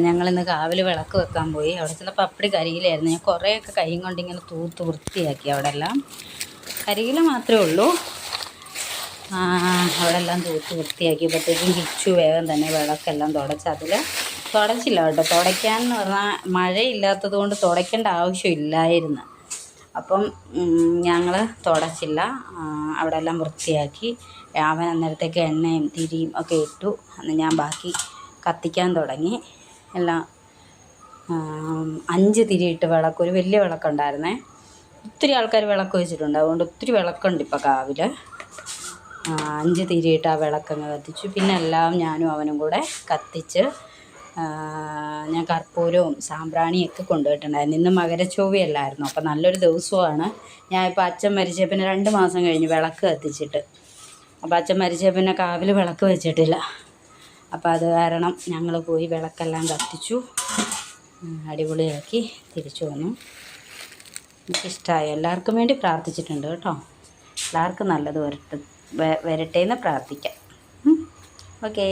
ഞങ്ങളിന്ന് കാവിൽ വിളക്ക് വെക്കാൻ പോയി. അവിടെ ചെന്നപ്പോൾ അപ്പടി കരിയിലായിരുന്നു. ഞാൻ കുറേയൊക്കെ കൈയും കൊണ്ട് ഇങ്ങനെ തൂത്ത് വൃത്തിയാക്കി. അവിടെ എല്ലാം കരിയില മാത്രമേ ഉള്ളൂ. അവിടെ എല്ലാം തൂത്ത് വൃത്തിയാക്കിയപ്പോഴത്തേക്കും കിച്ചു വേഗം തന്നെ വിളക്കെല്ലാം തുടച്ച്. അതിൽ തുടച്ചില്ല കേട്ടോ. തുടയ്ക്കാനെന്ന് പറഞ്ഞാൽ മഴയില്ലാത്തത് കൊണ്ട് തുടയ്ക്കേണ്ട ആവശ്യമില്ലായിരുന്നു. അപ്പം ഞങ്ങൾ തുടച്ചില്ല. അവിടെ എല്ലാം വൃത്തിയാക്കി. അവൻ അന്നേരത്തേക്ക് എണ്ണയും തിരിയും ഒക്കെ ഇട്ടു. അന്ന് ഞാൻ ബാക്കി കത്തിക്കാൻ തുടങ്ങി. എല്ലാം 5 തിരിയിട്ട് വിളക്ക്, ഒരു വലിയ വിളക്കുണ്ടായിരുന്നേ. ഒത്തിരി ആൾക്കാർ വിളക്ക് വെച്ചിട്ടുണ്ട്, അതുകൊണ്ട് ഒത്തിരി വിളക്കുണ്ട് ഇപ്പോൾ കാവിൽ. 5 തിരിയിട്ട് ആ വിളക്കങ്ങ് കത്തിച്ചു. പിന്നെ എല്ലാം ഞാനും അവനും കൂടെ കത്തിച്ച്. ഞാൻ കർപ്പൂരവും സാമ്പ്രാണിയൊക്കെ കൊണ്ടുപോയിട്ടുണ്ടായിരുന്നു. ഇന്ന് മകരച്ചൊവ്വയല്ലായിരുന്നു, അപ്പോൾ നല്ലൊരു ദിവസമാണ്. ഞാൻ ഇപ്പോൾ അച്ഛൻ മരിച്ച പിന്നെ 2 മാസം കഴിഞ്ഞ് വിളക്ക് കത്തിച്ചിട്ട്. അപ്പോൾ അച്ഛൻ മരിച്ച പിന്നെ കാവിൽ വിളക്ക് വെച്ചിട്ടില്ല. അപ്പോൾ അത് കാരണം ഞങ്ങൾ പോയി വിളക്കെല്ലാം കത്തിച്ചു, അടിപൊളിയാക്കി തിരിച്ചു വന്നു. എനിക്കിഷ്ടമായി. എല്ലാവർക്കും വേണ്ടി പ്രാർത്ഥിച്ചിട്ടുണ്ട് കേട്ടോ. എല്ലാവർക്കും നല്ലത് വരട്ടെ എന്ന് പ്രാർത്ഥിക്കാം. ഓക്കേ.